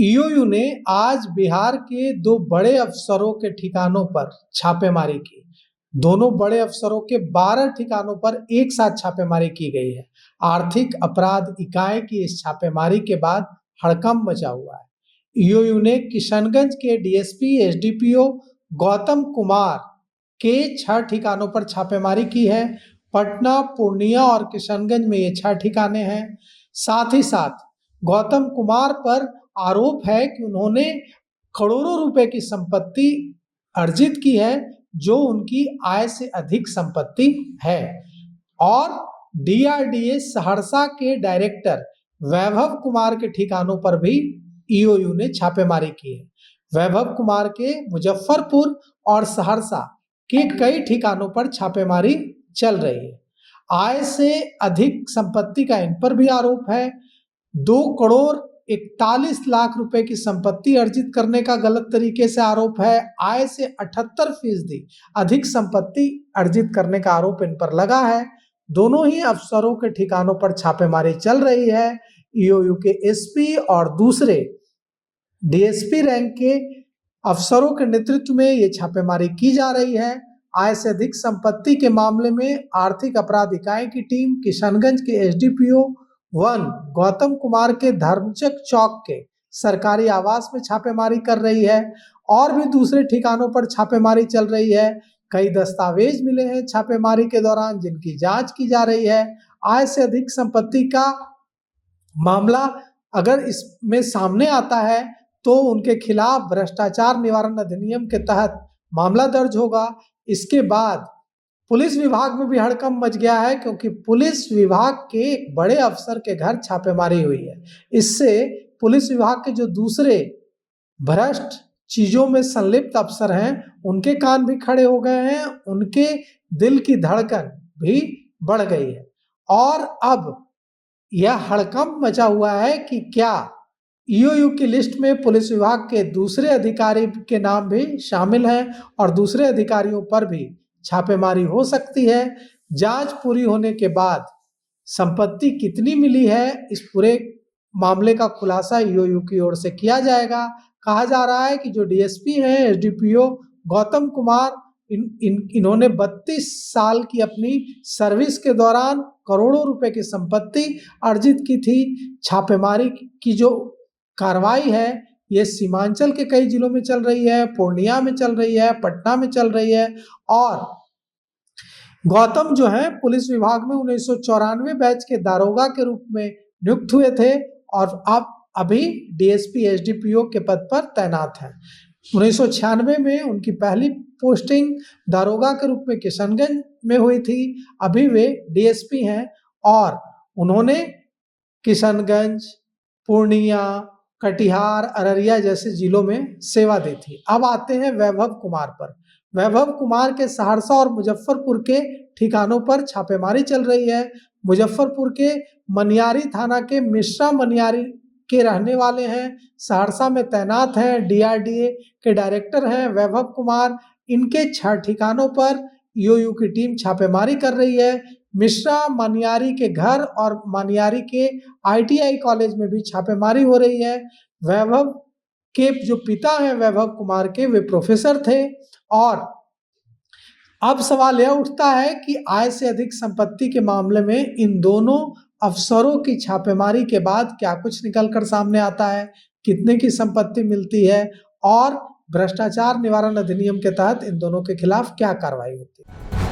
EOU ने आज बिहार के दो बड़े अफसरों के ठिकानों पर छापेमारी की। दोनों बड़े अफसरों के 12 ठिकानों पर एक साथ छापेमारी की गई है। आर्थिक अपराध इकाई की इस छापेमारी के बाद हड़कंप मचा हुआ है। ईओयू ने किशनगंज के डीएसपी एसडीपीओ गौतम कुमार के 6 ठिकानों पर छापेमारी की है। पटना, पूर्णिया और किशनगंज में ये 6 ठिकाने हैं। साथ ही साथ गौतम कुमार पर आरोप है कि उन्होंने करोड़ों रुपए की संपत्ति अर्जित की है, जो उनकी आय से अधिक संपत्ति है। और डीआरडीए सहरसा के डायरेक्टर वैभव कुमार के ठिकानों पर भी ईओयू ने छापेमारी की है। वैभव कुमार के मुजफ्फरपुर और सहरसा के कई ठिकानों पर छापेमारी चल रही है। आय से अधिक संपत्ति का इन पर भी आरोप है। 2 करोड़ 41 लाख रुपए की संपत्ति अर्जित करने का गलत तरीके से आरोप है। आय से 78% अधिक संपत्ति अर्जित करने का आरोप इन पर लगा है। दोनों ही अफसरों के ठिकानों पर छापेमारी चल रही है। ईओयू के एसपी और दूसरे डीएसपी रैंक के अफसरों के नेतृत्व में ये छापेमारी की जा रही है। आय से अधिक संपत्ति के मामले में आर्थिक अपराध इकाई की टीम किशनगंज के एसडीपीओ 1 गौतम कुमार के धर्मचक चौक के सरकारी आवास में छापेमारी कर रही है और भी दूसरे ठिकानों पर छापेमारी चल रही है। कई दस्तावेज मिले हैं छापेमारी के दौरान, जिनकी जांच की जा रही है। आय से अधिक संपत्ति का मामला अगर इसमें सामने आता है तो उनके खिलाफ भ्रष्टाचार निवारण अधिनियम के तहत मामला दर्ज होगा। इसके बाद पुलिस विभाग में भी हड़कंप मच गया है, क्योंकि पुलिस विभाग के एक बड़े अफसर के घर छापेमारी हुई है। इससे पुलिस विभाग के जो दूसरे भ्रष्ट चीजों में संलिप्त अफसर हैं, उनके कान भी खड़े हो गए हैं, उनके दिल की धड़कन भी बढ़ गई है। और अब यह हड़कंप मचा हुआ है कि क्या ईओयू की लिस्ट में पुलिस विभाग के दूसरे अधिकारी के नाम भी शामिल हैं और दूसरे अधिकारियों पर भी छापेमारी हो सकती है। जांच पूरी होने के बाद संपत्ति कितनी मिली है, इस पूरे मामले का खुलासा ईओयू की ओर से किया जाएगा। कहा जा रहा है कि जो डीएसपी हैं एसडीपीओ गौतम कुमार, इन्होंने 32 साल की अपनी सर्विस के दौरान करोड़ों रुपए की संपत्ति अर्जित की थी। छापेमारी की जो कार्रवाई है ये सीमांचल के कई जिलों में चल रही है, पूर्णिया में चल रही है, पटना में चल रही है। और गौतम जो है पुलिस विभाग में 1994 बैच के दारोगा के रूप में नियुक्त हुए थे और अब अभी डीएसपी एसडीपीओ के पद पर तैनात हैं। 1996 में उनकी पहली पोस्टिंग दारोगा के रूप में किशनगंज में हुई थी। अभी वे डीएसपी हैं और उन्होंने किशनगंज, पूर्णिया, कटिहार, अररिया जैसे जिलों में सेवा दी थी। अब आते हैं वैभव कुमार पर। वैभव कुमार के सहरसा और मुजफ्फरपुर के ठिकानों पर छापेमारी चल रही है। मुजफ्फरपुर के मनियारी थाना के मिश्रा मनियारी के रहने वाले हैं, सहरसा में तैनात हैं, डीआरडीए के डायरेक्टर हैं वैभव कुमार। इनके 6 ठिकानों पर ईओयू की टीम छापेमारी कर रही है। मिश्रा मनियारी के घर और मनियारी के आईटीआई कॉलेज में भी छापेमारी हो रही है। वैभव के जो पिता हैं वैभव कुमार के, वे प्रोफेसर थे। और अब सवाल यह उठता है कि आय से अधिक संपत्ति के मामले में इन दोनों अफसरों की छापेमारी के बाद क्या कुछ निकलकर सामने आता है, कितने की संपत्ति मिलती है और भ्रष्टाचार निवारण अधिनियम के तहत इन दोनों के खिलाफ क्या कार्रवाई होती है।